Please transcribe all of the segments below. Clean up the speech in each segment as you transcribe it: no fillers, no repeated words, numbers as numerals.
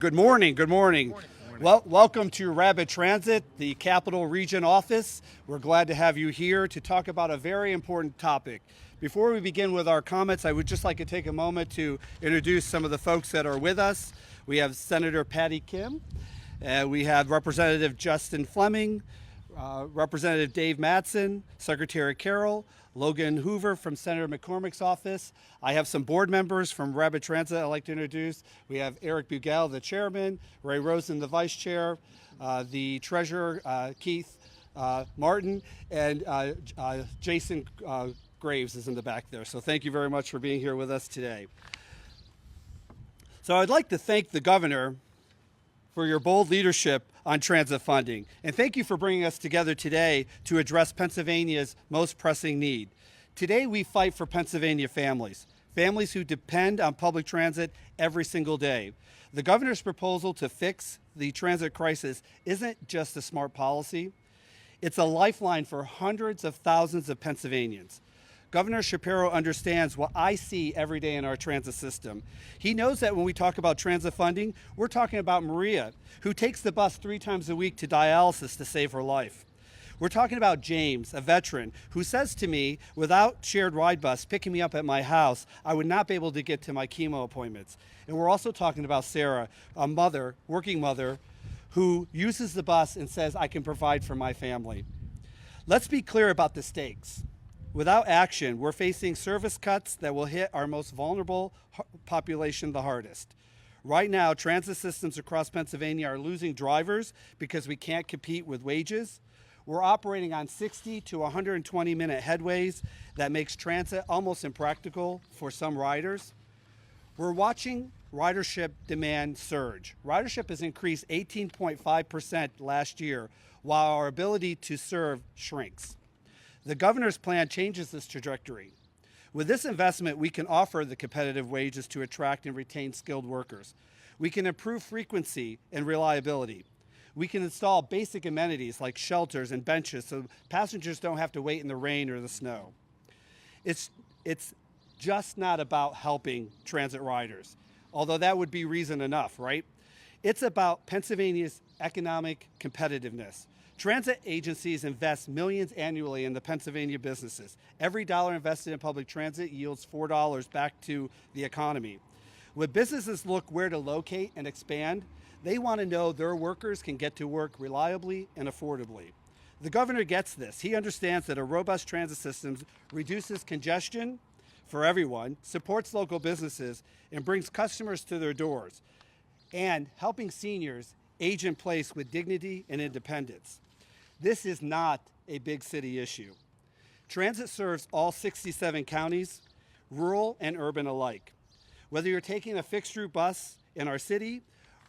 Good morning. Good morning. Well, welcome to Rapid Transit, the Capital Region office. We're glad to have you here to talk about a very important topic. Before we begin with our comments, I would just like to take a moment to introduce some of the folks that are with us. We have Senator Patty Kim, we have Representative Justin Fleming, Representative Dave Mattson, Secretary Carroll, Logan Hoover from Senator McCormick's office. I have some board members from Rapid Transit I'd like to introduce. We have Eric Bugel, the chairman, Ray Rosen, the vice chair, the treasurer, Keith Martin, and Jason Graves is in the back there. So thank you very much for being here with us today. So I'd like to thank the governor for your bold leadership on transit funding. And thank you for bringing us together today to address Pennsylvania's most pressing need. Today we fight for Pennsylvania families who depend on public transit every single day. The governor's proposal to fix the transit crisis isn't just a smart policy, it's a lifeline for hundreds of thousands of Pennsylvanians. Governor Shapiro understands what I see every day in our transit system. He knows that when we talk about transit funding, we're talking about Maria, who takes the bus 3 times a week to dialysis to save her life. We're talking about James, a veteran, who says to me, without shared ride bus picking me up at my house, I would not be able to get to my chemo appointments. And we're also talking about Sarah, a mother, working mother, who uses the bus and says, I can provide for my family. Let's be clear about the stakes. Without action, we're facing service cuts that will hit our most vulnerable population the hardest. Right now, transit systems across Pennsylvania are losing drivers because we can't compete with wages. We're operating on 60 to 120-minute headways that makes transit almost impractical for some riders. We're watching ridership demand surge. Ridership has increased 18.5% last year, while our ability to serve shrinks. The governor's plan changes this trajectory. With this investment, we can offer the competitive wages to attract and retain skilled workers. We can improve frequency and reliability. We can install basic amenities like shelters and benches so passengers don't have to wait in the rain or the snow. It's just not about helping transit riders, although that would be reason enough, right? It's about Pennsylvania's economic competitiveness. Transit agencies invest millions annually in the Pennsylvania businesses. Every dollar invested in public transit yields $4 back to the economy. When businesses look where to locate and expand, they want to know their workers can get to work reliably and affordably. The governor gets this. He understands that a robust transit system reduces congestion for everyone, supports local businesses, and brings customers to their doors, and helping seniors age in place with dignity and independence. This is not a big city issue. Transit serves all 67 counties, rural and urban alike. Whether you're taking a fixed route bus in our city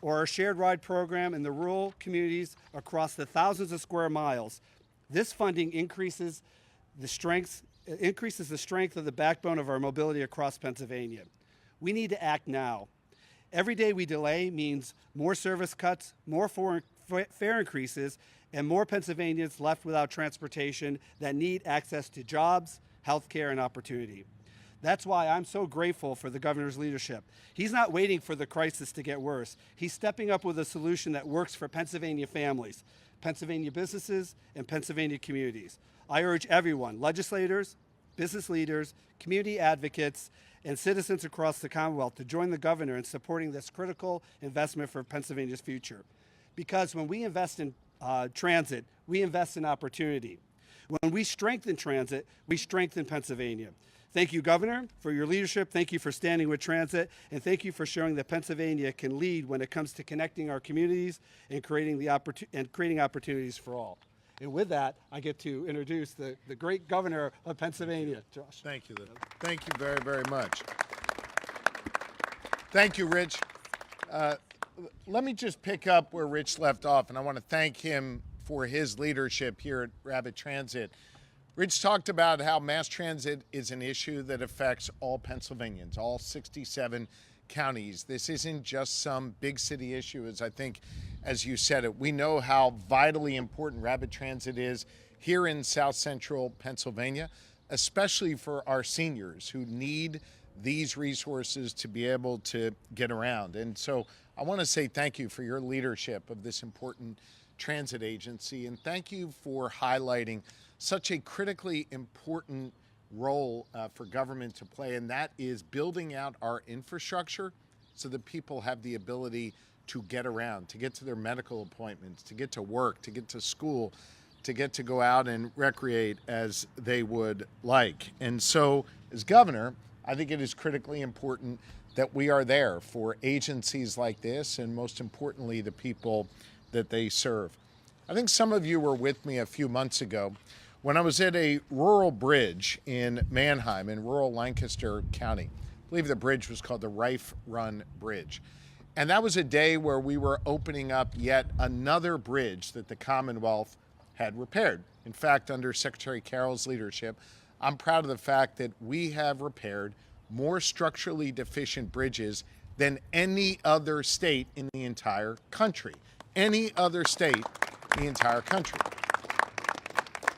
or a shared ride program in the rural communities across the thousands of square miles, this funding increases the strength of the backbone of our mobility across Pennsylvania. We need to act now. Every day we delay means more service cuts, more fare increases, and more Pennsylvanians left without transportation that need access to jobs, health care, and opportunity. That's why I'm so grateful for the governor's leadership. He's not waiting for the crisis to get worse. He's stepping up with a solution that works for Pennsylvania families, Pennsylvania businesses, and Pennsylvania communities. I urge everyone, legislators, business leaders, community advocates, and citizens across the Commonwealth to join the governor in supporting this critical investment for Pennsylvania's future. Because when we invest in transit, we invest in opportunity. When we strengthen transit, we strengthen Pennsylvania. Thank you, Governor, for your leadership. Thank you for standing with transit. And thank you for showing that Pennsylvania can lead when it comes to connecting our communities and creating opportunities for all. And with that, I get to introduce the great governor of Pennsylvania, Josh. Thank you. Thank you very, very much. Thank you, Rich. Let me just pick up where Rich left off, and I want to thank him for his leadership here at Rapid Transit. Rich talked about how mass transit is an issue that affects all Pennsylvanians, all 67 counties. This isn't just some big city issue, as you said it. We know how vitally important rapid transit is here in South Central Pennsylvania, especially for our seniors who need these resources to be able to get around. And so I want to say thank you for your leadership of this important transit agency, and thank you for highlighting such a critically important role for government to play, and that is building out our infrastructure so that people have the ability to get around, to get to their medical appointments, to get to work, to get to school, to get to go out and recreate as they would like. And so, as governor, I think it is critically important that we are there for agencies like this, and most importantly, the people that they serve. I think some of you were with me a few months ago when I was at a rural bridge in Mannheim in rural Lancaster County. I believe the bridge was called the Rife Run Bridge. And that was a day where we were opening up yet another bridge that the Commonwealth had repaired. In fact, under Secretary Carroll's leadership, I'm proud of the fact that we have repaired more structurally deficient bridges than any other state in the entire country. Any other state in the entire country.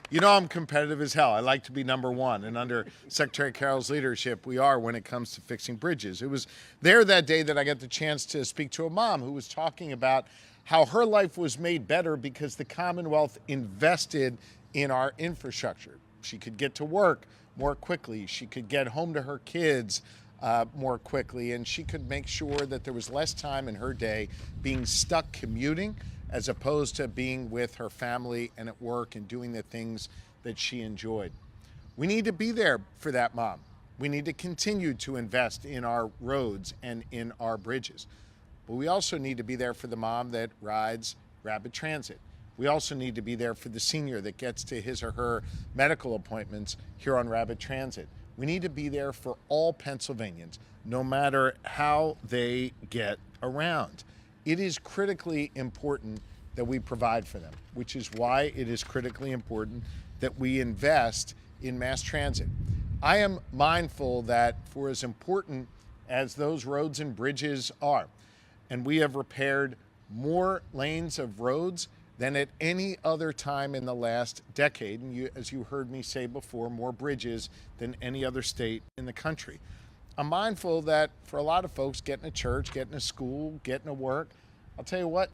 You know I'm competitive as hell. I like to be number one. And under Secretary Carroll's leadership, we are when it comes to fixing bridges. It was there that day that I got the chance to speak to a mom who was talking about how her life was made better because the Commonwealth invested in our infrastructure. She could get to work more quickly. She could get home to her kids more quickly. And she could make sure that there was less time in her day being stuck commuting as opposed to being with her family and at work and doing the things that she enjoyed. We need to be there for that mom. We need to continue to invest in our roads and in our bridges. But we also need to be there for the mom that rides rapid transit. We also need to be there for the senior that gets to his or her medical appointments here on rapid transit. We need to be there for all Pennsylvanians, no matter how they get around. It is critically important that we provide for them, which is why it is critically important that we invest in mass transit. I am mindful that for as important as those roads and bridges are, and we have repaired more lanes of roads than at any other time in the last decade, and as you heard me say before, more bridges than any other state in the country. I'm mindful that for a lot of folks, getting to church, getting to school, getting to work, I'll tell you what,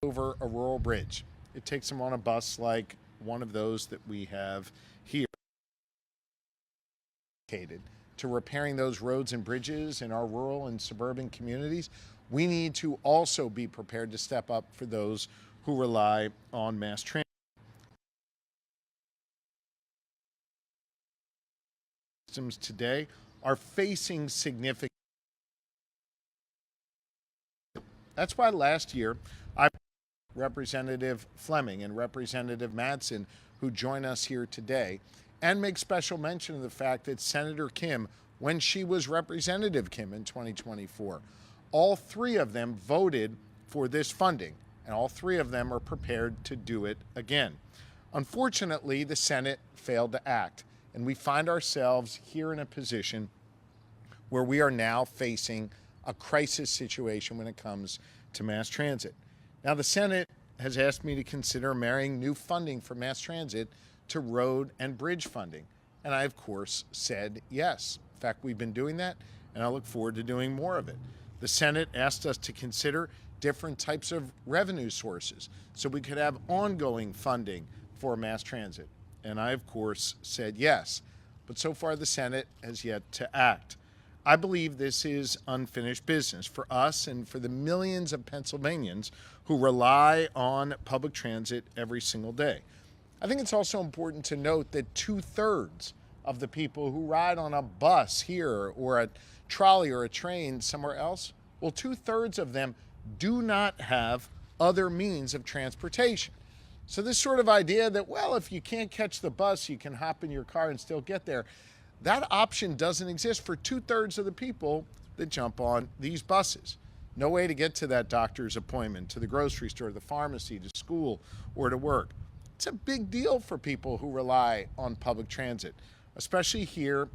over a rural bridge. It takes them on a bus like one of those that we have here, to repairing those roads and bridges in our rural and suburban communities. We need to also be prepared to step up for those who rely on mass transit. Systems today are facing significant. That's why last year, Representative Fleming and Representative Madsen, who join us here today, and make special mention of the fact that Senator Kim, when she was Representative Kim in 2024, all three of them voted for this funding, and all three of them are prepared to do it again. Unfortunately, the Senate failed to act, and we find ourselves here in a position where we are now facing a crisis situation when it comes to mass transit. Now, the Senate has asked me to consider marrying new funding for mass transit to road and bridge funding, and I, of course, said yes. In fact, we've been doing that, and I look forward to doing more of it. The Senate asked us to consider different types of revenue sources so we could have ongoing funding for mass transit, and I, of course, said yes. But so far, the Senate has yet to act. I believe this is unfinished business for us and for the millions of Pennsylvanians who rely on public transit every single day. I think it's also important to note that 2/3 of the people who ride on a bus here or a trolley or a train somewhere else, well, 2/3 of them do not have other means of transportation. So this sort of idea that, well, if you can't catch the bus, you can hop in your car and still get there, that option doesn't exist for 2/3 of the people that jump on these buses. No way to get to that doctor's appointment, to the grocery store, the pharmacy, to school, or to work. It's a big deal for people who rely on public transit, especially here,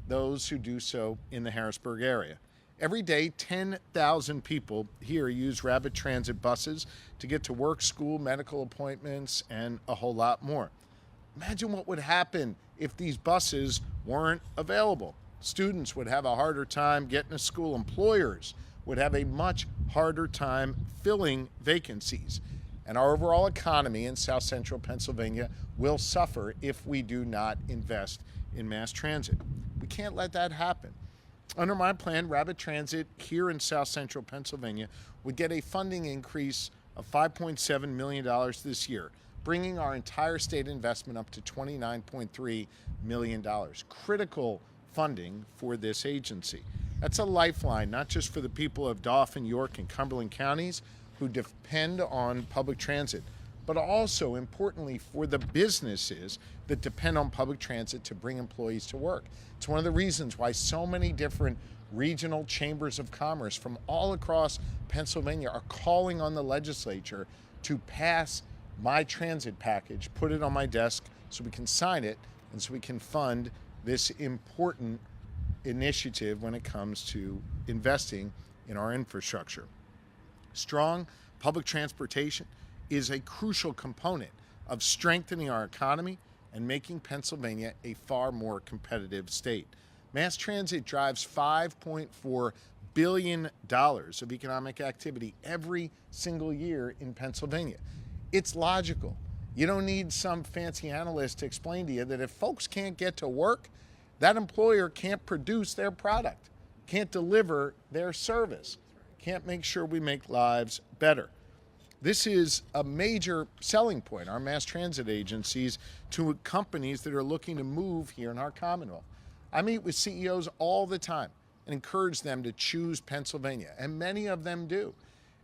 those who do so in the Harrisburg area. Every day, 10,000 people here use rapid transit buses to get to work, school, medical appointments, and a whole lot more. Imagine what would happen if these buses weren't available. Students would have a harder time getting to school. Employers would have a much harder time filling vacancies. And our overall economy in South Central Pennsylvania will suffer if we do not invest in mass transit. We can't let that happen. Under my plan, Rapid Transit here in South Central Pennsylvania would get a funding increase of $5.7 million this year, bringing our entire state investment up to $29.3 million. Critical funding for this agency. That's a lifeline, not just for the people of Dauphin, York, and Cumberland counties who depend on public transit, but also, importantly, for the businesses that depend on public transit to bring employees to work. It's one of the reasons why so many different regional chambers of commerce from all across Pennsylvania are calling on the legislature to pass my transit package, put it on my desk so we can sign it and so we can fund this important initiative when it comes to investing in our infrastructure. Strong public transportation is a crucial component of strengthening our economy and making Pennsylvania a far more competitive state. Mass transit drives $5.4 billion of economic activity every single year in Pennsylvania. It's logical. You don't need some fancy analyst to explain to you that if folks can't get to work, that employer can't produce their product, can't deliver their service, can't make sure we make lives better. This is a major selling point, our mass transit agencies, to companies that are looking to move here in our Commonwealth. I meet with CEOs all the time and encourage them to choose Pennsylvania, and many of them do.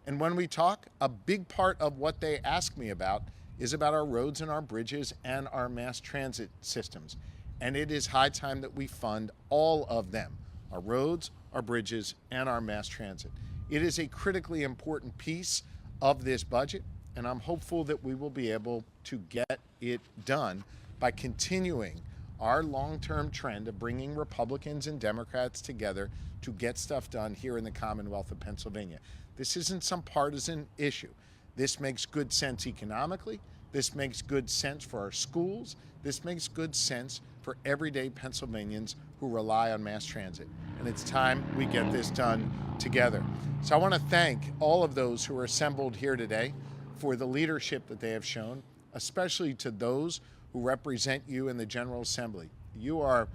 And when we talk, a big part of what they ask me about is about our roads and our bridges and our mass transit systems. And it is high time that we fund all of them, our roads, our bridges, and our mass transit. It is a critically important piece of this budget, and I'm hopeful that we will be able to get it done by continuing our long-term trend of bringing Republicans and Democrats together to get stuff done here in the Commonwealth of Pennsylvania. This isn't some partisan issue. This makes good sense economically. This makes good sense for our schools. This makes good sense for everyday Pennsylvanians who rely on mass transit. And it's time we get this done together. So I want to thank all of those who are assembled here today for the leadership that they have shown, especially to those who represent you in the General Assembly. You are,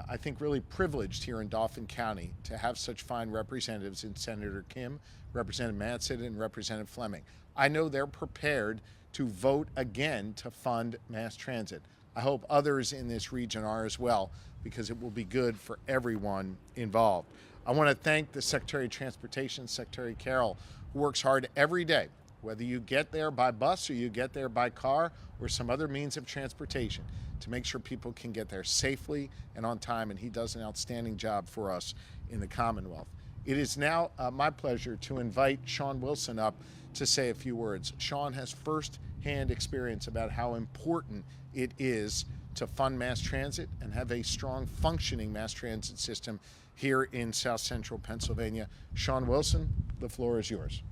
I think, really privileged here in Dauphin County to have such fine representatives in Senator Kim, Representative Manchin, and Representative Fleming. I know they're prepared to vote again to fund mass transit. I hope others in this region are as well, because it will be good for everyone involved. I want to thank the Secretary of Transportation, Secretary Carroll, who works hard every day, whether you get there by bus or you get there by car or some other means of transportation, to make sure people can get there safely and on time, and he does an outstanding job for us in the Commonwealth. It is now my pleasure to invite Sean Wilson up to say a few words. Sean has first-hand experience about how important it is to fund mass transit and have a strong functioning mass transit system here in South Central Pennsylvania. Sean Wilson, the floor is yours.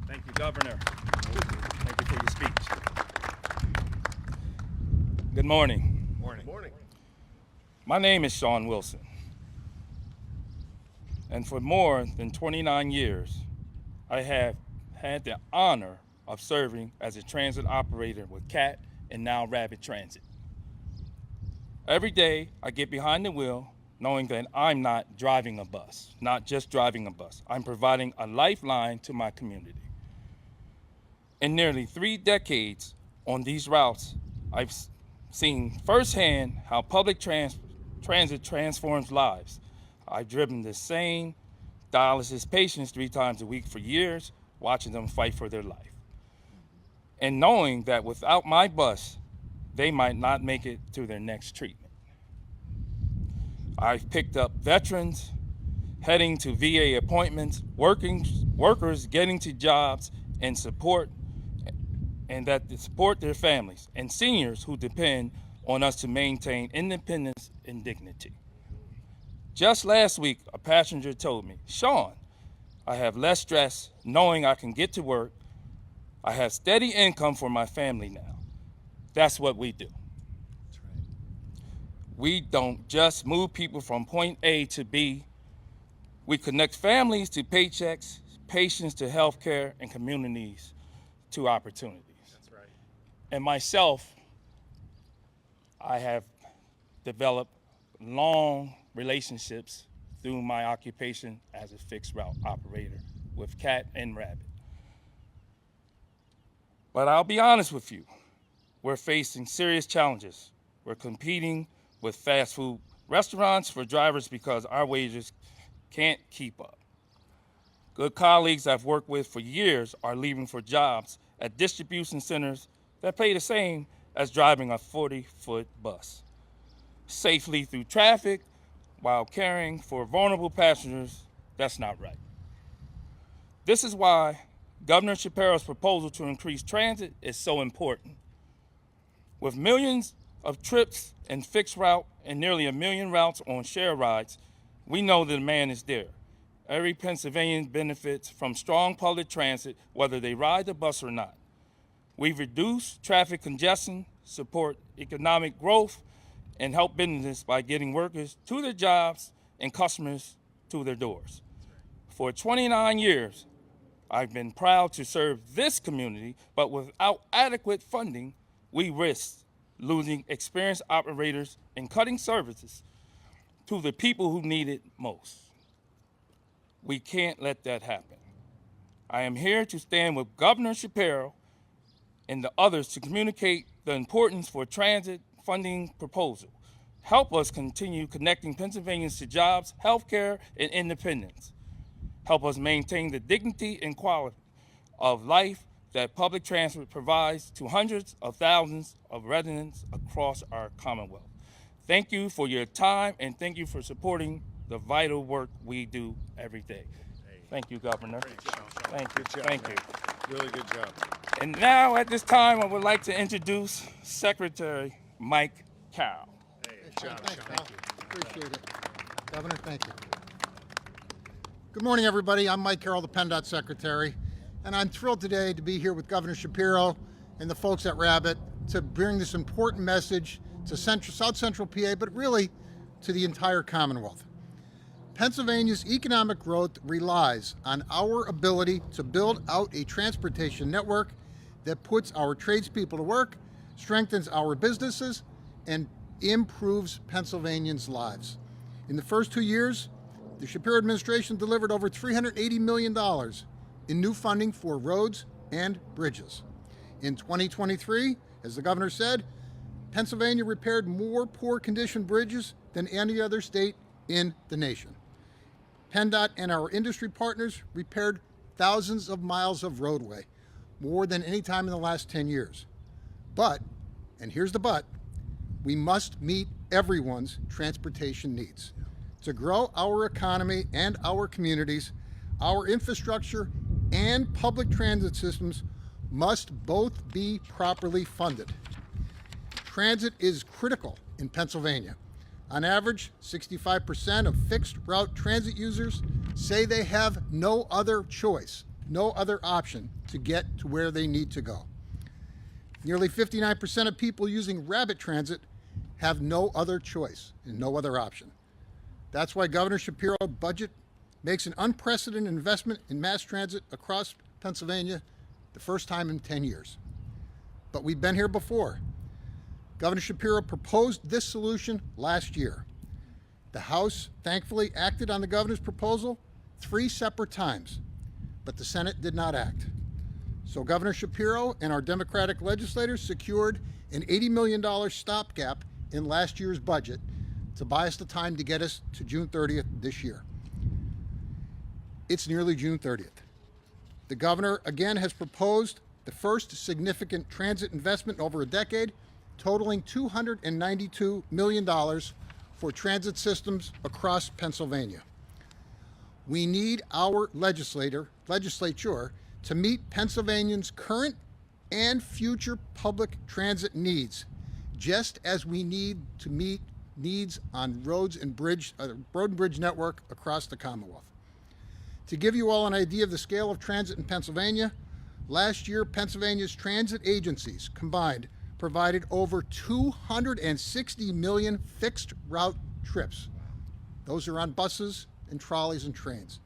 Thank you, Governor. Thank you for your speech. Good morning. Morning. Morning. My name is Sean Wilson. And for more than 29 years, I have had the honor of serving as a transit operator with CAT and now Rapid Transit. Every day I get behind the wheel knowing that I'm not driving a bus, not just driving a bus. I'm providing a lifeline to my community. In nearly 3 decades on these routes, I've seen firsthand how public transit transforms lives. I've driven the same dialysis patients 3 times a week for years, watching them fight for their life. And knowing that without my bus, they might not make it to their next treatment. I've picked up veterans heading to VA appointments, workers getting to jobs and support their families, and seniors who depend on us to maintain independence and dignity. Just last week, a passenger told me, "Sean, I have less stress knowing I can get to work. I have steady income for my family now." That's what we do. That's right. We don't just move people from point A to B. We connect families to paychecks, patients to healthcare, and communities to opportunities. That's right. And myself, I have developed long relationships through my occupation as a fixed route operator with Cat and Rabbit. But I'll be honest with you, we're facing serious challenges. We're competing with fast food restaurants for drivers because our wages can't keep up. Good colleagues I've worked with for years are leaving for jobs at distribution centers that pay the same as driving a 40-foot bus safely through traffic while caring for vulnerable passengers. That's not right. This is why Governor Shapiro's proposal to increase transit is so important. With millions of trips and fixed route and nearly 1 million routes on share rides, we know the demand is there. Every Pennsylvanian benefits from strong public transit, whether they ride the bus or not. We've reduced traffic congestion, support economic growth, and help business by getting workers to their jobs and customers to their doors. For 29 years, I've been proud to serve this community, but without adequate funding, we risk losing experienced operators and cutting services to the people who need it most. We can't let that happen. I am here to stand with Governor Shapiro and the others to communicate the importance for transit funding proposal. Help us continue connecting Pennsylvanians to jobs, healthcare, and independence. Help us maintain the dignity and quality of life that public transit provides to hundreds of thousands of residents across our Commonwealth. Thank you for your time, and thank you for supporting the vital work we do every day. Thank you, Governor. Thank you. Good job, Thank man. you. Really good job. And now, at this time, I would like to introduce Secretary Mike Carroll. Good job, Thanks, Sean. Al. Appreciate it. Governor, thank you. Good morning, everybody. I'm Mike Carroll, the PennDOT Secretary, and I'm thrilled today to be here with Governor Shapiro and the folks at Rabbit to bring this important message to South Central PA, but really to the entire Commonwealth. Pennsylvania's economic growth relies on our ability to build out a transportation network that puts our tradespeople to work, strengthens our businesses, and improves Pennsylvanians' lives. In the first 2 years, the Shapiro administration delivered over $380 million in new funding for roads and bridges. In 2023, as the governor said, Pennsylvania repaired more poor condition bridges than any other state in the nation. PennDOT and our industry partners repaired thousands of miles of roadway, more than any time in the last 10 years. But, and here's the but, we must meet everyone's transportation needs. To grow our economy and our communities, our infrastructure and public transit systems must both be properly funded. Transit is critical in Pennsylvania. On average, 65% of fixed route transit users say they have no other choice, no other option to get to where they need to go. Nearly 59% of people using Rabbit Transit have no other choice and no other option. That's why Governor Shapiro's budget makes an unprecedented investment in mass transit across Pennsylvania, the first time in 10 years. But we've been here before. Governor Shapiro proposed this solution last year. The House thankfully acted on the governor's proposal 3 separate times, but the Senate did not act. So Governor Shapiro and our Democratic legislators secured an $80 million stopgap in last year's budget to buy us the time to get us to June 30th this year. It's nearly June 30th. The governor again has proposed the first significant transit investment in over a decade, totaling $292 million for transit systems across Pennsylvania. We need our legislature to meet Pennsylvanians' current and future public transit needs, just as we need to meet needs on road and bridge network across the Commonwealth. To give you all an idea of the scale of transit in Pennsylvania, last year Pennsylvania's transit agencies combined provided over 260 million fixed route trips. Those are on buses and trolleys and trains.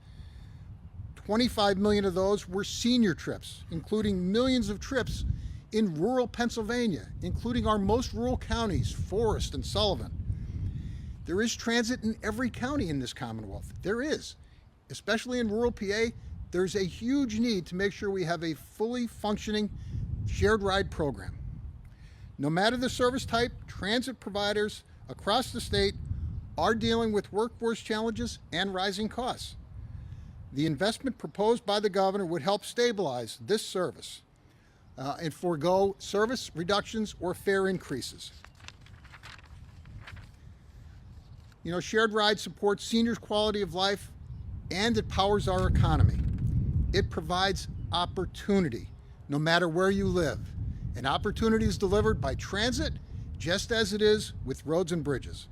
25 million of those were senior trips, including millions of trips in rural Pennsylvania, including our most rural counties, Forest and Sullivan. There is transit in every county in this Commonwealth. There is. Especially in rural PA, there's a huge need to make sure we have a fully functioning shared ride program. No matter the service type, transit providers across the state are dealing with workforce challenges and rising costs. The investment proposed by the governor would help stabilize this service and forego service reductions or fare increases. You know, shared ride supports seniors' quality of life and it powers our economy. It provides opportunity, no matter where you live. And opportunity is delivered by transit, just as it is with roads and bridges.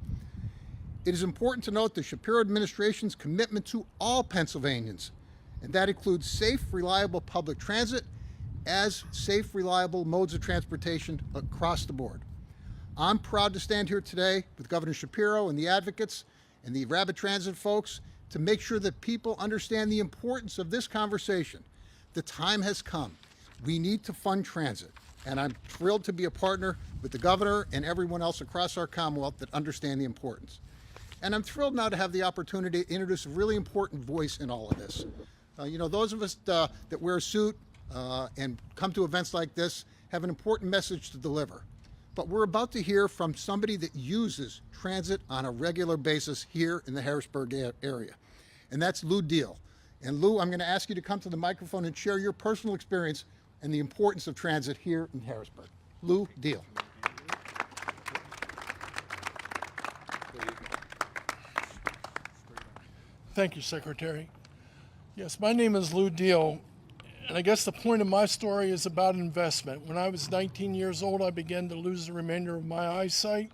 It is important to note the Shapiro administration's commitment to all Pennsylvanians, and that includes safe, reliable public transit as safe, reliable modes of transportation across the board. I'm proud to stand here today with Governor Shapiro and the advocates and the Rapid Transit folks to make sure that people understand the importance of this conversation. The time has come. We need to fund transit, and I'm thrilled to be a partner with the governor and everyone else across our Commonwealth that understand the importance. And I'm thrilled now to have the opportunity to introduce a really important voice in all of this. You know, those of us that wear a suit and come to events like this have an important message to deliver. But we're about to hear from somebody that uses transit on a regular basis here in the Harrisburg area, and that's Lou Deal. And Lou, I'm going to ask you to come to the microphone and share your personal experience and the importance of transit here in Harrisburg. Lou Deal. Thank you, Secretary. Yes, my name is Lou Deal, and I guess the point of my story is about investment. When I was 19 years old, I began to lose the remainder of my eyesight.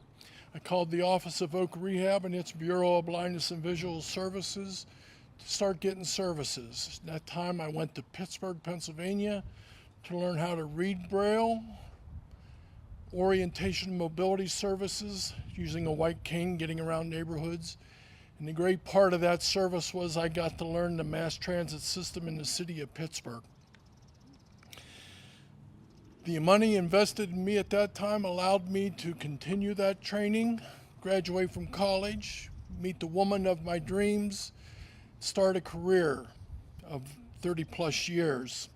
I called the Office of Oak Rehab and its Bureau of Blindness and Visual Services to start getting services. At that time, I went to Pittsburgh, Pennsylvania to learn how to read Braille, orientation and mobility services, using a white cane, getting around neighborhoods. And the great part of that service was I got to learn the mass transit system in the city of Pittsburgh. The money invested in me at that time allowed me to continue that training, graduate from college, meet the woman of my dreams, start a career of 30 plus years.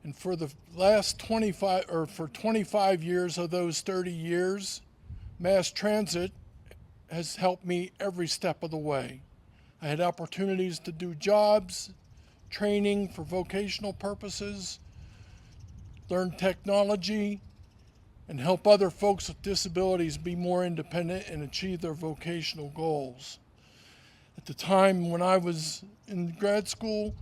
And for the last 25 years of those 30 years, mass transit has helped me every step of the way. I had opportunities to do jobs, training for vocational purposes, learn technology, and help other folks with disabilities be more independent and achieve their vocational goals. At the time when I was in grad school,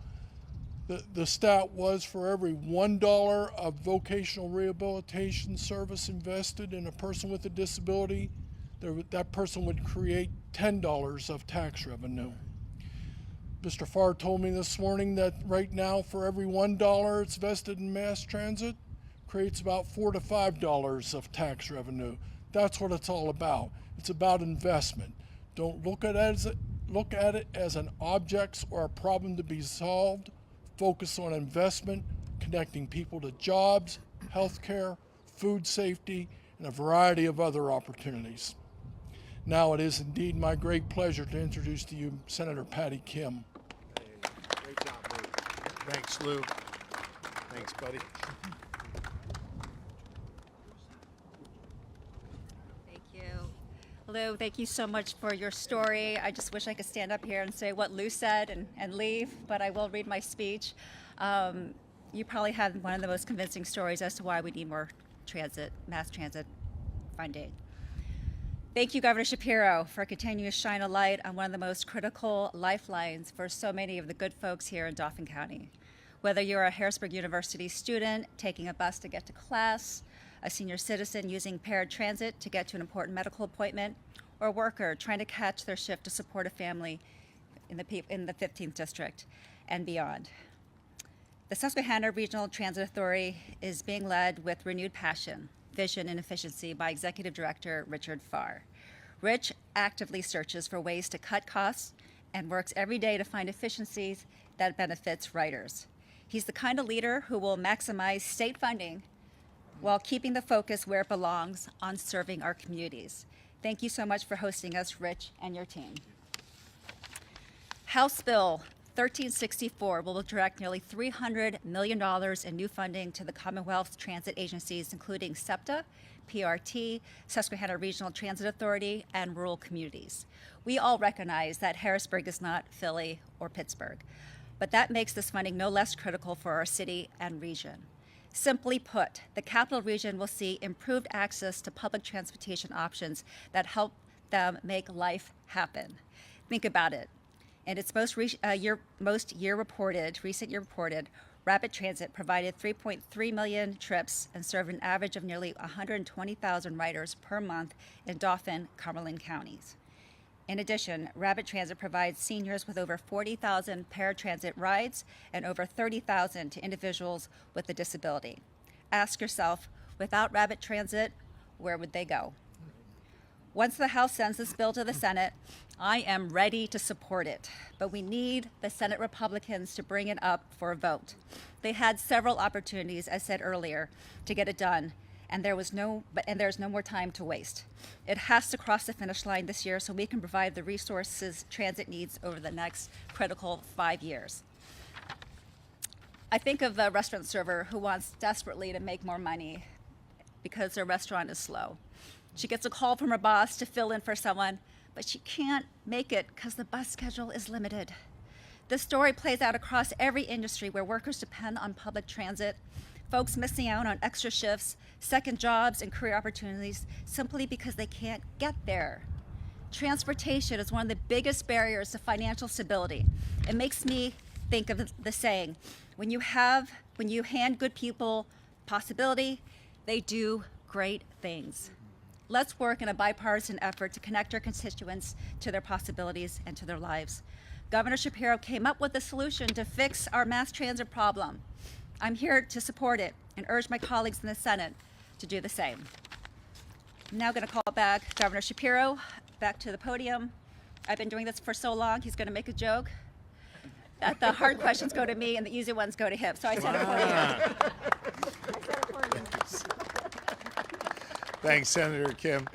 the stat was for every $1 of vocational rehabilitation service invested in a person with a disability, that person would create $10 of tax revenue. Mr. Farr told me this morning that right now for every $1 it's vested in mass transit, creates about $4 to $5 of tax revenue. That's what it's all about. It's about investment. Don't look at it as an object or a problem to be solved. Focus on investment, connecting people to jobs, healthcare, food safety, and a variety of other opportunities. Now it is indeed my great pleasure to introduce to you Senator Patty Kim. Great job, Lou. Thanks, Lou. Thanks, buddy. Thank you. Lou, thank you so much for your story. I just wish I could stand up here and say what Lou said and leave, but I will read my speech. You probably had one of the most convincing stories as to why we need more transit, mass transit funding. Thank you, Governor Shapiro, for continuing to shine a light on one of the most critical lifelines for so many of the good folks here in Dauphin County. Whether you're a Harrisburg University student taking a bus to get to class, a senior citizen using paratransit to get to an important medical appointment, or a worker trying to catch their shift to support a family in the 15th District and beyond. The Susquehanna Regional Transit Authority is being led with renewed passion, vision, and efficiency by Executive Director Richard Farr. Rich actively searches for ways to cut costs and works every day to find efficiencies that benefits riders. He's the kind of leader who will maximize state funding while keeping the focus where it belongs, on serving our communities. Thank you so much for hosting us, Rich, and your team. House Bill 1364 will direct nearly $300 million in new funding to the Commonwealth's transit agencies, including SEPTA, PRT, Susquehanna Regional Transit Authority, and rural communities. We all recognize that Harrisburg is not Philly or Pittsburgh, but that makes this funding no less critical for our city and region. Simply put, the capital region will see improved access to public transportation options that help them make life happen. Think about it. In its recent year reported, Rapid Transit provided 3.3 million trips and served an average of nearly 120,000 riders per month in Dauphin, Cumberland counties. In addition, Rapid Transit provides seniors with over 40,000 paratransit rides and over 30,000 to individuals with a disability. Ask yourself, without Rapid Transit, where would they go? Once the House sends this bill to the Senate, I am ready to support it, but we need the Senate Republicans to bring it up for a vote. They had several opportunities, as said earlier, to get it done, and there's no more time to waste. It has to cross the finish line this year so we can provide the resources transit needs over the next critical 5 years. I think of the restaurant server who wants desperately to make more money because their restaurant is slow. She gets a call from her boss to fill in for someone, but she can't make it because the bus schedule is limited. This story plays out across every industry where workers depend on public transit, folks missing out on extra shifts, second jobs, and career opportunities simply because they can't get there. Transportation is one of the biggest barriers to financial stability. It makes me think of the saying, when you hand good people possibility, they do great things. Let's work in a bipartisan effort to connect our constituents to their possibilities and to their lives. Governor Shapiro came up with a solution to fix our mass transit problem. I'm here to support it and urge my colleagues in the Senate to do the same. I'm now going to call back Governor Shapiro back to the podium. I've been doing this for so long, he's going to make a joke that the hard questions go to me and the easy ones go to him. So I said it for you. Thanks, Senator Kim.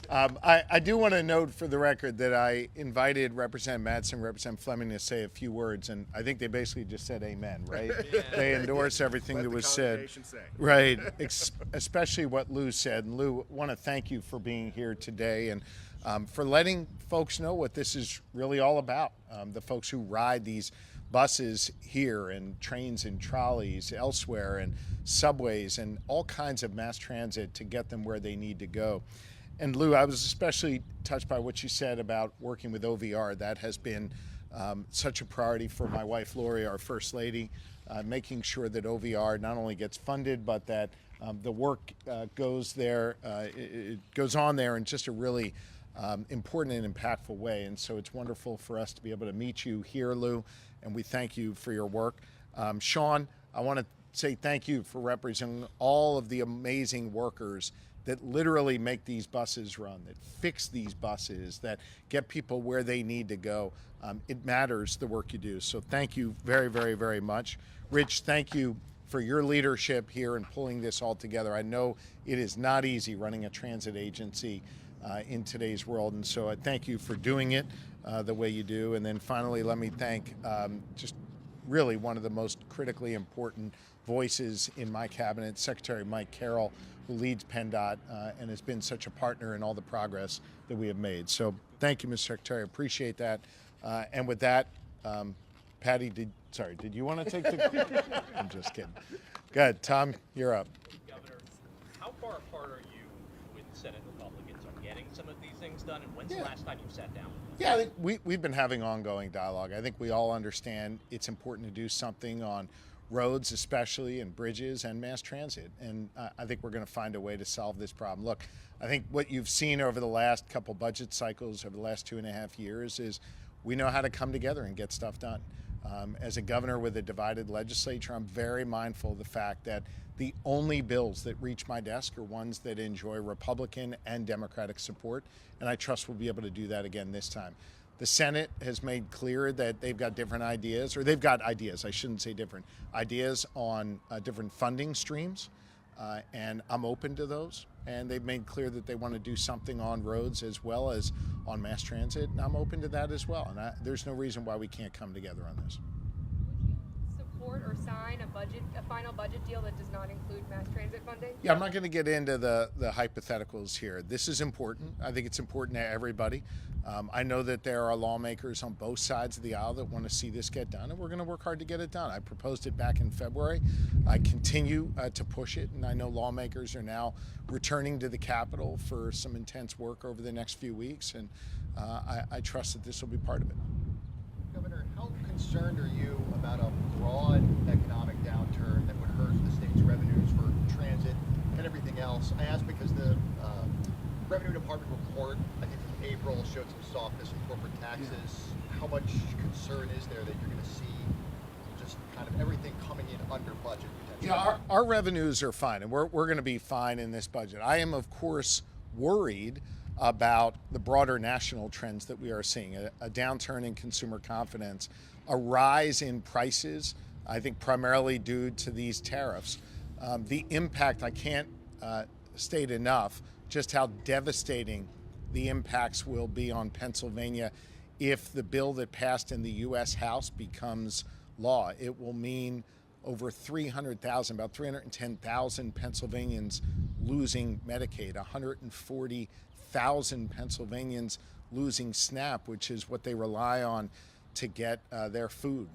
I do want to note for the record that I invited Representative Madsen and Representative Fleming to say a few words, and I think they basically just said amen, right? Yeah. They endorse everything that was said. Right, especially what Lou said. And Lou, I want to thank you for being here today and for letting folks know what this is really all about. The folks who ride these buses here and trains and trolleys elsewhere and subways and all kinds of mass transit to get them where they need to go. And Lou, I was especially touched by what you said about working with OVR. That has been such a priority for my wife, Lori, our First Lady, making sure that OVR not only gets funded, but that the work goes there, it goes on there in just a really important and impactful way. And so it's wonderful for us to be able to meet you here, Lou, and we thank you for your work. Sean, I want to say thank you for representing all of the amazing workers that literally make these buses run, that fix these buses, that get people where they need to go. It matters, the work you do. So thank you very, very, very much. Rich, thank you for your leadership here and pulling this all together. I know it is not easy running a transit agency in today's world, and so I thank you for doing it the way you do. And then finally, let me thank just really one of the most critically important voices in my cabinet, Secretary Mike Carroll, who leads PennDOT and has been such a partner in all the progress that we have made. So thank you, Mr. Secretary, appreciate that. And with that, Patty, did you want to take the, I'm just kidding. Go ahead, Tom, you're up. Governor, how far apart are you with Senate Republicans on getting some of these things done, and when's the last time you sat down? Yeah, I think we've been having ongoing dialogue. I think we all understand it's important to do something on roads especially, and bridges and mass transit. And I think we're going to find a way to solve this problem. Look, I think what you've seen over the last couple budget cycles, over the last 2.5 years, is we know how to come together and get stuff done. As a governor with a divided legislature, I'm very mindful of the fact that the only bills that reach my desk are ones that enjoy Republican and Democratic support, and I trust we'll be able to do that again this time. The Senate has made clear that they've got different ideas, or they've got ideas, I shouldn't say different, ideas on different funding streams, and I'm open to those. And they've made clear that they want to do something on roads as well as on mass transit, and I'm open to that as well. And there's no reason why we can't come together on this. Would you support or sign a final budget deal that does not include mass transit funding? Yeah, I'm not going to get into the hypotheticals here. This is important. I think it's important to everybody. I know that there are lawmakers on both sides of the aisle that want to see this get done, and we're going to work hard to get it done. I proposed it back in February. I continue to push it, and I know lawmakers are now returning to the Capitol for some intense work over the next few weeks, and I trust that this will be part of it. Governor, how concerned are you about a broad economic downturn that would hurt the state's revenues for transit and everything else? I ask because the Revenue Department report, I think from April, showed some softness in corporate taxes. Yeah. How much concern is there that you're going to see just kind of everything coming in under budget? Yeah, our revenues are fine, and we're going to be fine in this budget. I am, of course, worried about the broader national trends that we are seeing, a downturn in consumer confidence, a rise in prices, I think primarily due to these tariffs. The impact, I can't state enough just how devastating the impacts will be on Pennsylvania if the bill that passed in the U.S. House becomes law. It will mean over 300,000, about 310,000 Pennsylvanians losing Medicaid, 140,000 Pennsylvanians losing SNAP, which is what they rely on to get their food.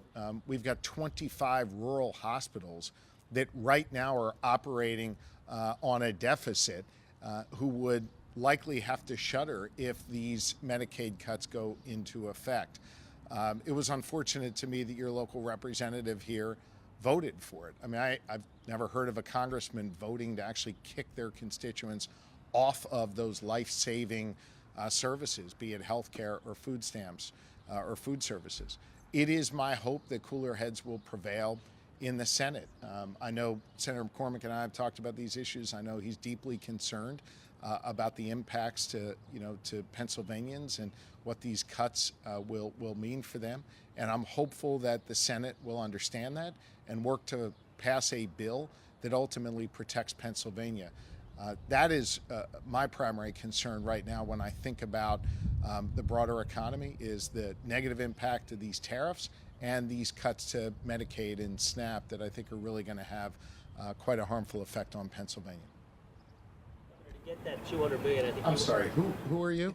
We've got 25 rural hospitals that right now are operating on a deficit, who would likely have to shutter if these Medicaid cuts go into effect. It was unfortunate to me that your local representative here voted for it. I mean, I've never heard of a congressman voting to actually kick their constituents off of those life-saving services, be it health care or food stamps or food services. It is my hope that cooler heads will prevail in the Senate. I know Senator McCormick and I have talked about these issues. I know he's deeply concerned about the impacts to Pennsylvanians and what these cuts will mean for them. And I'm hopeful that the Senate will understand that and work to pass a bill that ultimately protects Pennsylvania. That is my primary concern right now when I think about the broader economy, is the negative impact of these tariffs and these cuts to Medicaid and SNAP that I think are really going to have quite a harmful effect on Pennsylvania. To get that $200 billion, I think. I'm sorry. Who are you?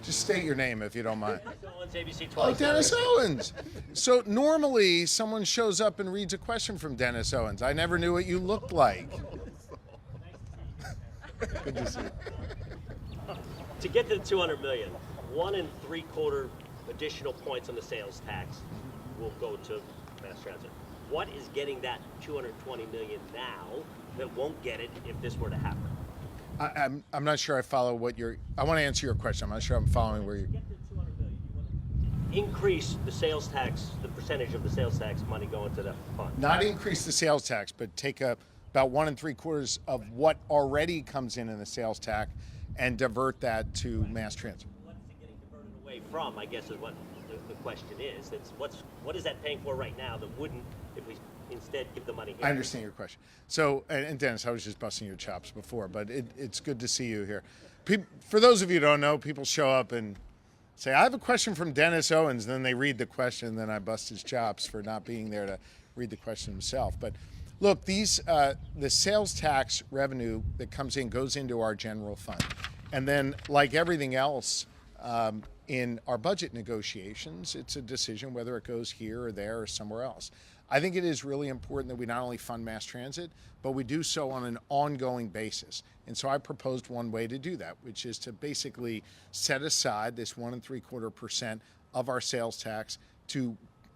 Just state your name if you don't mind. Dennis Owens, ABC 27. Oh, Dennis Owens. So normally someone shows up and reads a question from Dennis Owens. I never knew what you looked like. Good to see you. To get to the $200 million, 1 3/4 additional points on the sales tax will go to mass transit. What is getting that $220 million now that won't get it if this were to happen? I'm not sure I follow what you're. I want to answer your question. I'm not sure I'm following where you're. To get to $200 million, you want to increase the sales tax, the percentage of the sales tax money going to the fund. Not increase the sales tax, but take about 1 3/4 of what already comes in the sales tax and divert that to mass transit. What is it getting diverted away from, I guess, is what the question is. What is that paying for right now that wouldn't if we instead give the money here? I understand your question. So, and Dennis, I was just busting your chops before, but it's good to see you here. For those of you who don't know, people show up and say, I have a question from Dennis Owens, then they read the question, and then I bust his chops for not being there to read the question himself. But look, the sales tax revenue that comes in goes into our general fund. And then, like everything else in our budget negotiations, it's a decision whether it goes here or there or somewhere else. I think it is really important that we not only fund mass transit, but we do so on an ongoing basis. And so I proposed one way to do that, which is to basically set aside this 1 3/4% of our sales tax to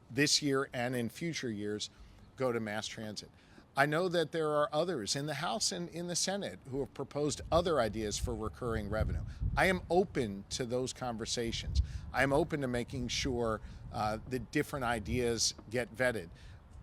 this year and in future years go to mass transit. I know that there are others in the House and in the Senate who have proposed other ideas for recurring revenue. I am open to those conversations. I am open to making sure that different ideas get vetted.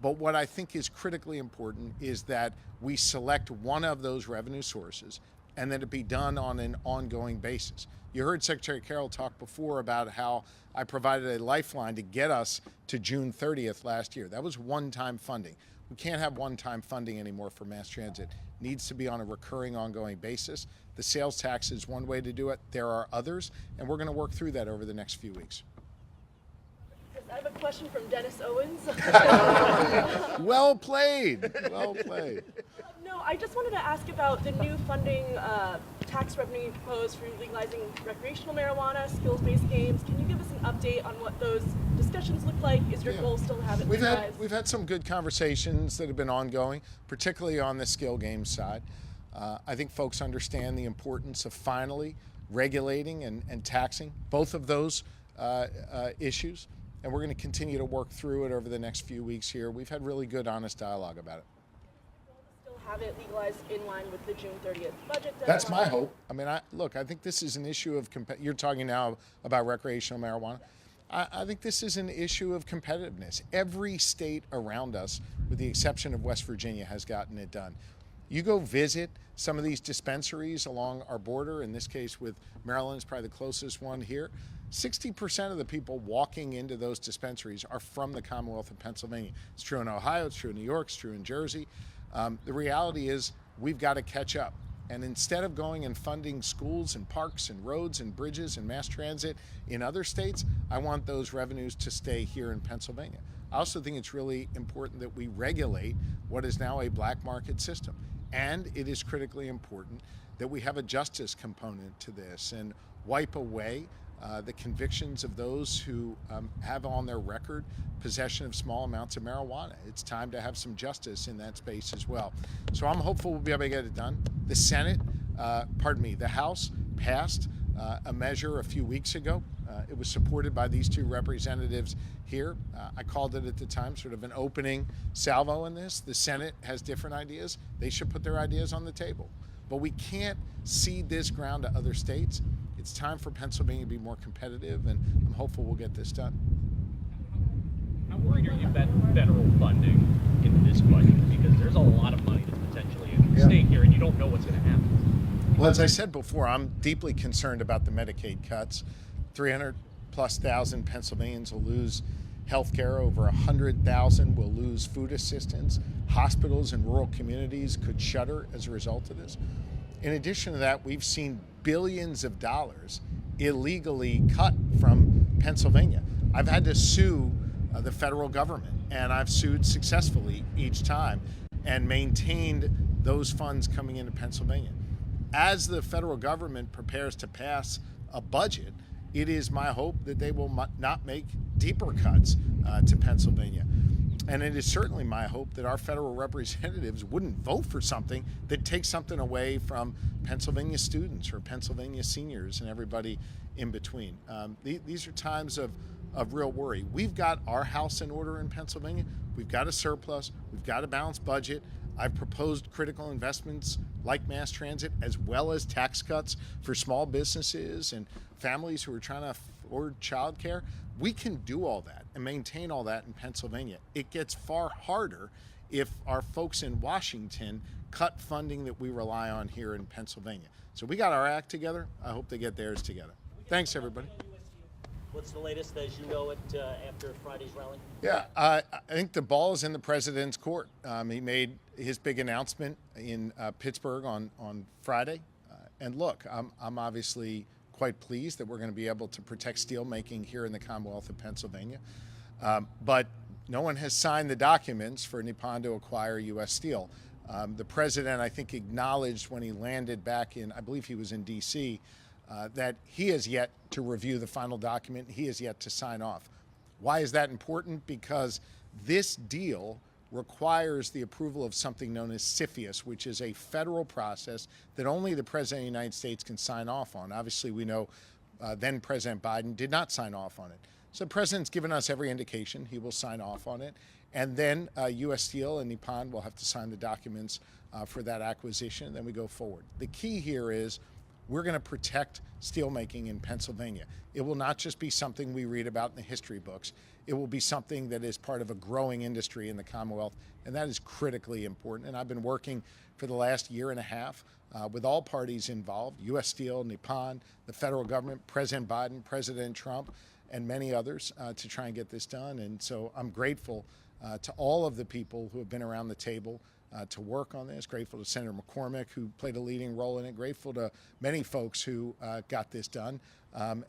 But what I think is critically important is that we select one of those revenue sources and that it be done on an ongoing basis. You heard Secretary Carroll talk before about how I provided a lifeline to get us to June 30th last year. That was one-time funding. We can't have one-time funding anymore for mass transit. It needs to be on a recurring, ongoing basis. The sales tax is one way to do it. There are others, and we're going to work through that over the next few weeks. I have a question from Dennis Owens. Well played. Well played. No, I just wanted to ask about the new funding tax revenue proposed for legalizing recreational marijuana, skills-based games. Can you give us an update on what those discussions look like? Is your goal still to have it legalized? We've had some good conversations that have been ongoing, particularly on the skill games side. I think folks understand the importance of finally regulating and taxing both of those issues, and we're going to continue to work through it over the next few weeks here. We've had really good, honest dialogue about it. Still have it legalized in line with the June 30th budget deadline? That's my hope. I mean, look, I think this is an issue of you're talking now about recreational marijuana. I think this is an issue of competitiveness. Every state around us, with the exception of West Virginia, has gotten it done. You go visit some of these dispensaries along our border, in this case with Maryland is probably the closest one here. 60% of the people walking into those dispensaries are from the Commonwealth of Pennsylvania. It's true in Ohio, it's true in New York, it's true in Jersey. The reality is we've got to catch up. And instead of going and funding schools and parks and roads and bridges and mass transit in other states, I want those revenues to stay here in Pennsylvania. I also think it's really important that we regulate what is now a black market system. And it is critically important that we have a justice component to this and wipe away the convictions of those who have on their record possession of small amounts of marijuana. It's time to have some justice in that space as well. So I'm hopeful we'll be able to get it done. The Senate, the House passed a measure a few weeks ago. It was supported by these two representatives here. I called it at the time sort of an opening salvo in this. The Senate has different ideas. They should put their ideas on the table. But we can't cede this ground to other states. It's time for Pennsylvania to be more competitive, and I'm hopeful we'll get this done. How worried are you about federal funding in this budget? Because there's a lot of money that's potentially at stake here, and you don't know what's going to happen. Well, as I said before, I'm deeply concerned about the Medicaid cuts. 300,000+ Pennsylvanians will lose health care. Over 100,000 will lose food assistance. Hospitals in rural communities could shutter as a result of this. In addition to that, we've seen billions of dollars illegally cut from Pennsylvania. I've had to sue the federal government, and I've sued successfully each time and maintained those funds coming into Pennsylvania. As the federal government prepares to pass a budget, it is my hope that they will not make deeper cuts to Pennsylvania. And it is certainly my hope that our federal representatives wouldn't vote for something that takes something away from Pennsylvania students or Pennsylvania seniors and everybody in between. These are times of real worry. We've got our house in order in Pennsylvania. We've got a surplus. We've got a balanced budget. I've proposed critical investments like mass transit, as well as tax cuts for small businesses and families who are trying to afford childcare. We can do all that and maintain all that in Pennsylvania. It gets far harder if our folks in Washington cut funding that we rely on here in Pennsylvania. So we got our act together. I hope they get theirs together. Thanks, everybody. What's the latest as you know it after Friday's rally? Yeah, I think the ball is in the president's court. He made his big announcement in Pittsburgh on Friday. And look, I'm obviously quite pleased that we're going to be able to protect steelmaking here in the Commonwealth of Pennsylvania. But no one has signed the documents for Nippon to acquire U.S. Steel. The president, I think, acknowledged when he landed back in, I believe he was in D.C., that he has yet to review the final document. He has yet to sign off. Why is that important? Because this deal requires the approval of something known as CFIUS, which is a federal process that only the President of the United States can sign off on. Obviously, we know then President Biden did not sign off on it. So the President's given us every indication he will sign off on it. And then U.S. Steel and Nippon will have to sign the documents for that acquisition, and then we go forward. The key here is we're going to protect steelmaking in Pennsylvania. It will not just be something we read about in the history books. it will be something that is part of a growing industry in the Commonwealth, and that is critically important. And I've been working for the last year and a half with all parties involved, U.S. Steel, Nippon, the federal government, President Biden, President Trump, and many others to try and get this done. And so I'm grateful to all of the people who have been around the table to work on this. Grateful to Senator McCormick, who played a leading role in it. Grateful to many folks who got this done.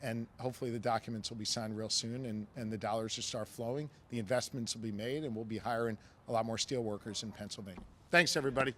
And hopefully the documents will be signed real soon, and the dollars will start flowing. The investments will be made, and we'll be hiring a lot more steel workers in Pennsylvania. Thanks, everybody.